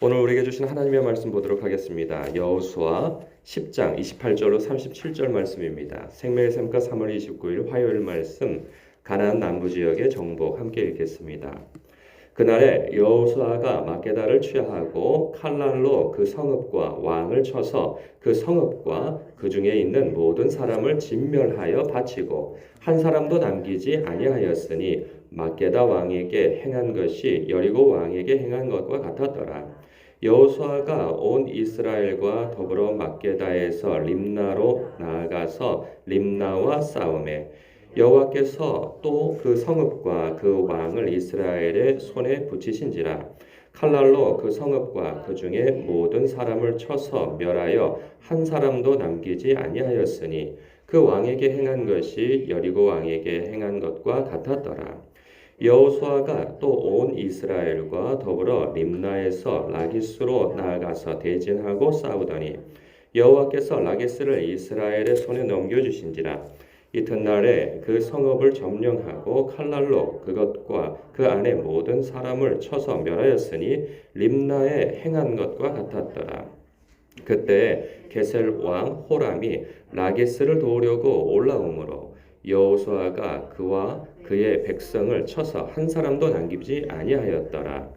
오늘 우리에게 주신 하나님의 말씀 보도록 하겠습니다. 여호수아 10장 28절로 37절 말씀입니다. 생명의 샘과 3월 29일 화요일 말씀 가나안 남부 지역의 정복 함께 읽겠습니다. 그날에 여호수아가 막게다를 취하고 칼날로 그 성읍과 왕을 쳐서 그 성읍과 그 중에 있는 모든 사람을 진멸하여 바치고 한 사람도 남기지 아니하였으니 막게다 왕에게 행한 것이 여리고 왕에게 행한 것과 같았더라. 여호수아가 온 이스라엘과 더불어 막게다에서 림나로 나아가서 림나와 싸우매 여호와께서 또 그 성읍과 그 왕을 이스라엘의 손에 붙이신지라. 칼날로 그 성읍과 그 중에 모든 사람을 쳐서 멸하여 한 사람도 남기지 아니하였으니 그 왕에게 행한 것이 여리고 왕에게 행한 것과 같았더라. 여호수아가 또 온 이스라엘과 더불어 림나에서 라기스로 나아가서 대진하고 싸우더니 여호와께서 라기스를 이스라엘의 손에 넘겨주신지라. 이튿날에 그 성읍을 점령하고 칼날로 그것과 그 안에 모든 사람을 쳐서 멸하였으니 림나에 행한 것과 같았더라. 그때 게셀 왕 호람이 라기스를 도우려고 올라오므로 여호수아가 그와 그의 백성을 쳐서 한 사람도 남기지 아니하였더라.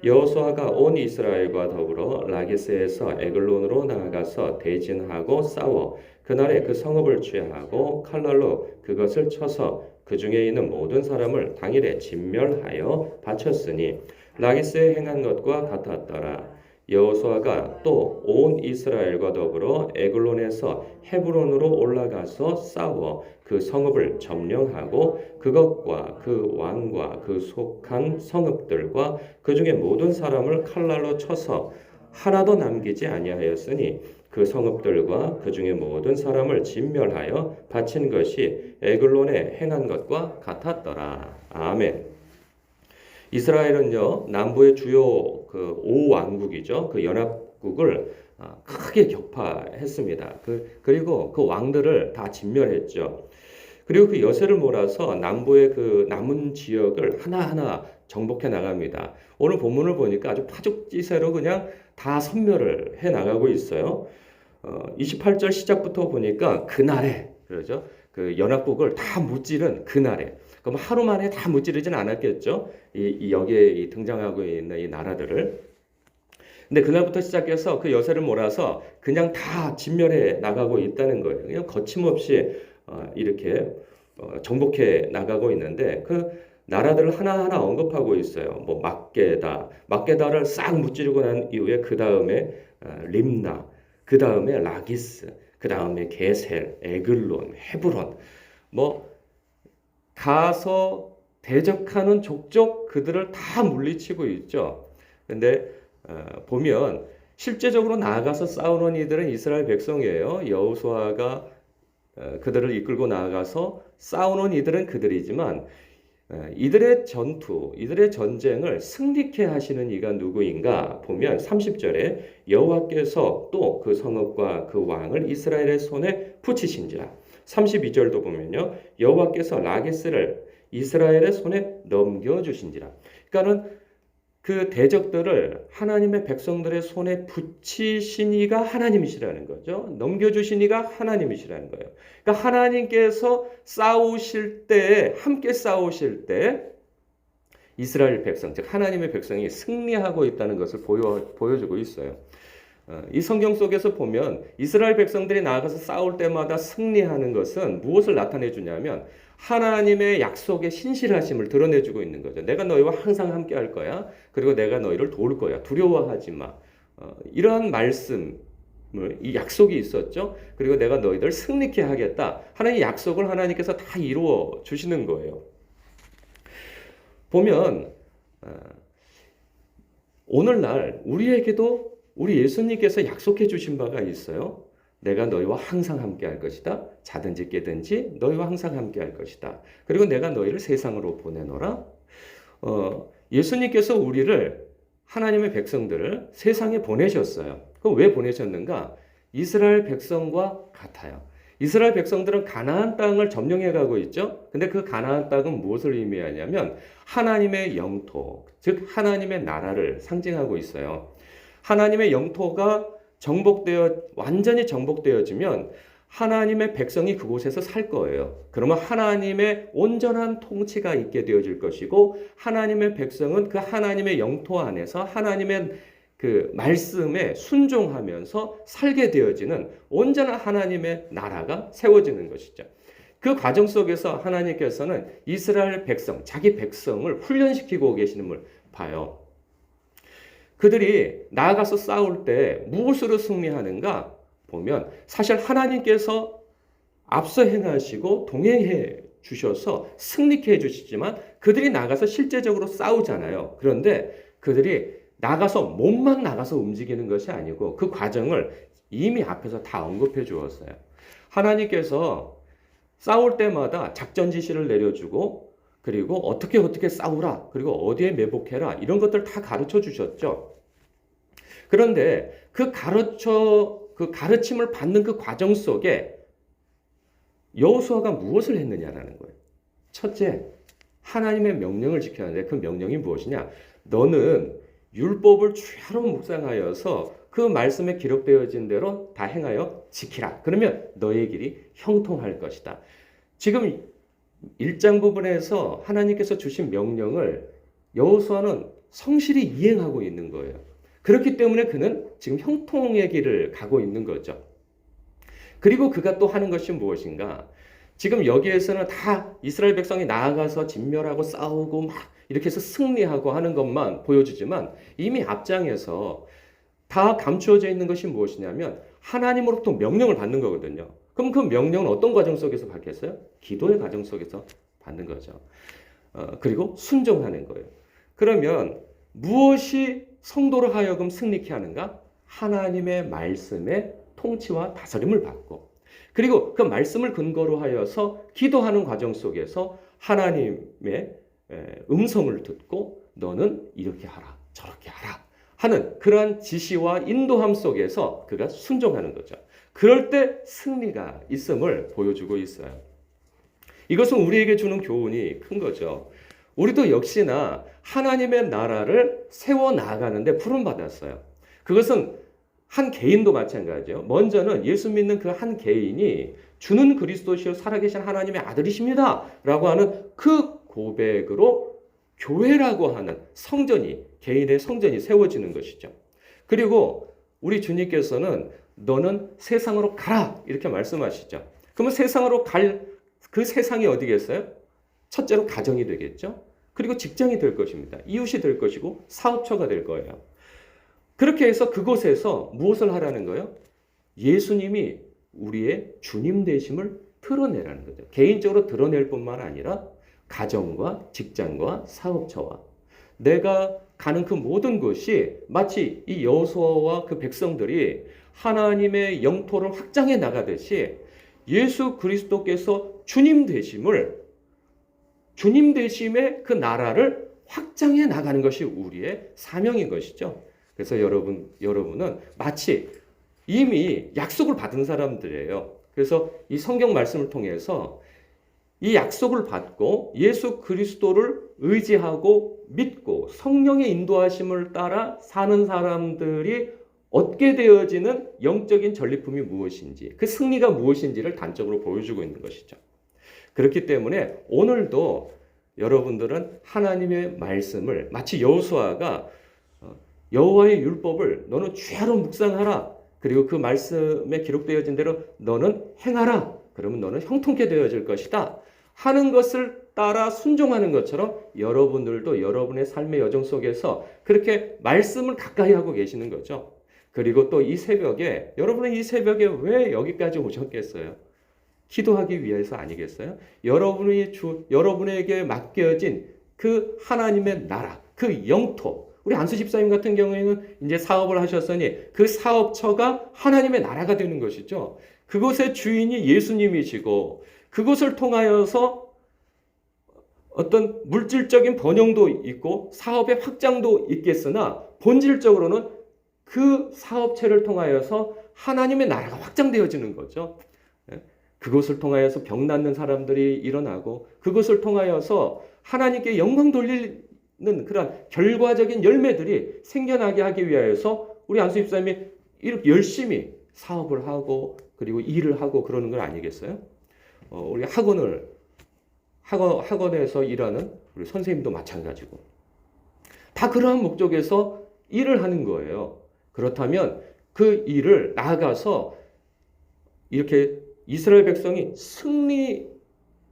여호수아가 온 이스라엘과 더불어 라기스에서 에글론으로 나아가서 대진하고 싸워 그날에 그 성읍을 취하고 칼날로 그것을 쳐서 그 중에 있는 모든 사람을 당일에 진멸하여 바쳤으니 라기스에 행한 것과 같았더라. 여호수아가 또 온 이스라엘과 더불어 에글론에서 헤브론으로 올라가서 싸워 그 성읍을 점령하고 그것과 그 왕과 그 속한 성읍들과 그 중에 모든 사람을 칼날로 쳐서 하나도 남기지 아니하였으니 그 성읍들과 그 중에 모든 사람을 진멸하여 바친 것이 에글론에 행한 것과 같았더라. 아멘. 이스라엘은요 남부의 주요 그 5왕국이죠. 그 연합국을 크게 격파했습니다. 그리고 그 왕들을 다 진멸했죠. 그리고 그 여세를 몰아서 남부의 그 남은 지역을 하나하나 정복해 나갑니다. 오늘 본문을 보니까 아주 파죽지세로 그냥 다 섬멸을 해 나가고 있어요. 28절 시작부터 보니까 그날에 그러죠. 그 연합국을 다 무찌른 그날에. 그럼 하루 만에 다 무찌르진 않았겠죠. 여기에 등장하고 있는 이 나라들을. 근데 그날부터 시작해서 그 여세를 몰아서 그냥 다 진멸해 나가고 있다는 거예요. 그냥 거침없이 이렇게 정복해 나가고 있는데 그 나라들을 하나하나 언급하고 있어요. 뭐 막게다를 싹 무찌르고 난 이후에 그 다음에 림나, 그 다음에 라기스, 그 다음에 게셀, 에글론, 헤브론, 뭐 가서 대적하는 족족 그들을 다 물리치고 있죠. 근데 보면 실제적으로 나아가서 싸우는 이들은 이스라엘 백성이에요. 여호수아가 그들을 이끌고 나아가서 싸우는 이들은 그들이지만 이들의 전투, 이들의 전쟁을 승리케 하시는 이가 누구인가 보면 30절에 여호와께서 또 그 성읍과 그 왕을 이스라엘의 손에 붙이신지라. 32절도 보면요. 여호와께서 라기스를 이스라엘의 손에 넘겨주신지라. 그러니까는 그 대적들을 하나님의 백성들의 손에 붙이신 이가 하나님이시라는 거죠. 넘겨주신 이가 하나님이시라는 거예요. 그러니까 하나님께서 싸우실 때, 함께 싸우실 때 이스라엘 백성, 즉 하나님의 백성이 승리하고 있다는 것을 보여주고 있어요. 이 성경 속에서 보면 이스라엘 백성들이 나아가서 싸울 때마다 승리하는 것은 무엇을 나타내 주냐면 하나님의 약속의 신실하심을 드러내주고 있는 거죠. 내가 너희와 항상 함께 할 거야. 그리고 내가 너희를 도울 거야. 두려워하지 마. 이러한 말씀을, 이 약속이 있었죠. 그리고 내가 너희들 승리케 하겠다. 하나님의 약속을 하나님께서 다 이루어 주시는 거예요. 보면 오늘날 우리에게도 우리 예수님께서 약속해 주신 바가 있어요. 내가 너희와 항상 함께 할 것이다. 자든지 깨든지 너희와 항상 함께 할 것이다. 그리고 내가 너희를 세상으로 보내노라. 예수님께서 우리를 하나님의 백성들을 세상에 보내셨어요. 그럼 왜 보내셨는가? 이스라엘 백성과 같아요. 이스라엘 백성들은 가나안 땅을 점령해 가고 있죠. 근데 그 가나안 땅은 무엇을 의미하냐면 하나님의 영토, 즉 하나님의 나라를 상징하고 있어요. 하나님의 영토가 완전히 정복되어지면 하나님의 백성이 그곳에서 살 거예요. 그러면 하나님의 온전한 통치가 있게 되어질 것이고, 하나님의 백성은 그 하나님의 영토 안에서 하나님의 그 말씀에 순종하면서 살게 되어지는 온전한 하나님의 나라가 세워지는 것이죠. 그 과정 속에서 하나님께서는 이스라엘 백성, 자기 백성을 훈련시키고 계시는 봐요. 그들이 나아가서 싸울 때 무엇으로 승리하는가 보면, 사실 하나님께서 앞서 행하시고 동행해 주셔서 승리케 해주시지만 그들이 나가서 실제적으로 싸우잖아요. 그런데 그들이 몸만 나가서 움직이는 것이 아니고 그 과정을 이미 앞에서 다 언급해 주었어요. 하나님께서 싸울 때마다 작전 지시를 내려주고, 그리고 어떻게 싸우라, 그리고 어디에 매복해라, 이런 것들 다 가르쳐 주셨죠. 그런데 그 가르침을 받는 그 과정 속에 여호수아가 무엇을 했느냐라는 거예요. 첫째, 하나님의 명령을 지켜야 하는데 그 명령이 무엇이냐? 너는 율법을 주야로 묵상하여서 그 말씀에 기록되어진 대로 다 행하여 지키라. 그러면 너의 길이 형통할 것이다. 지금 1장 부분에서 하나님께서 주신 명령을 여호수아는 성실히 이행하고 있는 거예요. 그렇기 때문에 그는 지금 형통의 길을 가고 있는 거죠. 그리고 그가 또 하는 것이 무엇인가? 지금 여기에서는 다 이스라엘 백성이 나아가서 진멸하고 싸우고 막 이렇게 해서 승리하고 하는 것만 보여주지만, 이미 앞장에서 다 감추어져 있는 것이 무엇이냐면 하나님으로부터 명령을 받는 거거든요. 그럼 그 명령은 어떤 과정 속에서 받겠어요? 기도의 과정 속에서 받는 거죠. 그리고 순종하는 거예요. 그러면 무엇이 성도를 하여금 승리케 하는가? 하나님의 말씀의 통치와 다스림을 받고, 그리고 그 말씀을 근거로 하여서 기도하는 과정 속에서 하나님의 음성을 듣고 너는 이렇게 하라, 저렇게 하라 하는 그러한 지시와 인도함 속에서 그가 순종하는 거죠. 그럴 때 승리가 있음을 보여주고 있어요. 이것은 우리에게 주는 교훈이 큰 거죠. 우리도 역시나 하나님의 나라를 세워나가는데 부름받았어요. 그것은 한 개인도 마찬가지예요. 먼저는 예수 믿는 그 한 개인이 주는 그리스도시요 살아계신 하나님의 아들이십니다 라고 하는 그 고백으로 교회라고 하는 개인의 성전이 세워지는 것이죠. 그리고 우리 주님께서는 너는 세상으로 가라 이렇게 말씀하시죠. 그러면 세상으로 그 세상이 어디겠어요? 첫째로 가정이 되겠죠. 그리고 직장이 될 것입니다. 이웃이 될 것이고 사업처가 될 거예요. 그렇게 해서 그곳에서 무엇을 하라는 거예요? 예수님이 우리의 주님 되심을 드러내라는 거죠. 개인적으로 드러낼 뿐만 아니라 가정과 직장과 사업처와 내가 가는 그 모든 것이 마치 이 여호수아와 그 백성들이 하나님의 영토를 확장해 나가듯이 예수 그리스도께서 주님 되심의 그 나라를 확장해 나가는 것이 우리의 사명인 것이죠. 그래서 여러분은 마치 이미 약속을 받은 사람들이에요. 그래서 이 성경 말씀을 통해서 이 약속을 받고 예수 그리스도를 의지하고 믿고 성령의 인도하심을 따라 사는 사람들이 얻게 되어지는 영적인 전리품이 무엇인지, 그 승리가 무엇인지를 단적으로 보여주고 있는 것이죠. 그렇기 때문에 오늘도 여러분들은 하나님의 말씀을 마치 여호수아가 여호와의 율법을 너는 주야로 묵상하라. 그리고 그 말씀에 기록되어진 대로 너는 행하라. 그러면 너는 형통케 되어질 것이다. 하는 것을 따라 순종하는 것처럼 여러분들도 여러분의 삶의 여정 속에서 그렇게 말씀을 가까이 하고 계시는 거죠. 그리고 또 이 새벽에, 여러분은 이 새벽에 왜 여기까지 오셨겠어요? 기도하기 위해서 아니겠어요? 여러분에게 맡겨진 그 하나님의 나라, 그 영토, 우리 안수 집사님 같은 경우에는 이제 사업을 하셨으니 그 사업처가 하나님의 나라가 되는 것이죠. 그곳의 주인이 예수님이시고 그것을 통하여서 어떤 물질적인 번영도 있고 사업의 확장도 있겠으나 본질적으로는 그 사업체를 통하여서 하나님의 나라가 확장되어지는 거죠. 그것을 통하여서 병 낫는 사람들이 일어나고 그것을 통하여서 하나님께 영광 돌리는 그런 결과적인 열매들이 생겨나게 하기 위하여서 우리 안수 집사님이 이렇게 열심히 사업을 하고 그리고 일을 하고 그러는 건 아니겠어요? 우리 학원에서 일하는 우리 선생님도 마찬가지고 다 그러한 목적에서 일을 하는 거예요. 그렇다면 그 일을 나아가서 이렇게 이스라엘 백성이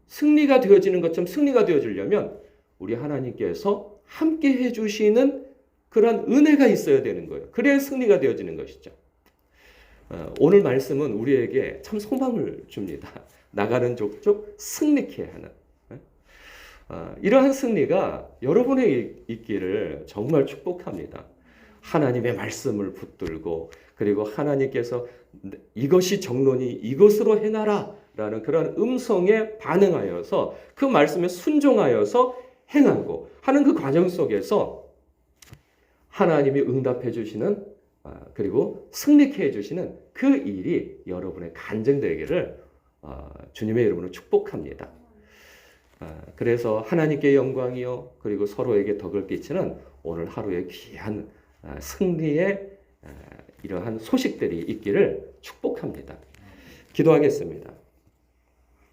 승리가 되어지는 것처럼 승리가 되어지려면 우리 하나님께서 함께 해주시는 그런 은혜가 있어야 되는 거예요. 그래야 승리가 되어지는 것이죠. 오늘 말씀은 우리에게 참 소망을 줍니다. 나가는 족족 승리케 하는 이러한 승리가 여러분의 있기를 정말 축복합니다. 하나님의 말씀을 붙들고 그리고 하나님께서 이것이 정론이 이것으로 행하라 라는 그런 음성에 반응하여서 그 말씀에 순종하여서 행하고 하는 그 과정 속에서 하나님이 응답해 주시는 그리고 승리케 해주시는 그 일이 여러분의 간증되기를 주님의 이름으로 축복합니다. 그래서 하나님께 영광이요 그리고 서로에게 덕을 끼치는 오늘 하루의 귀한 승리의 이러한 소식들이 있기를 축복합니다. 기도하겠습니다.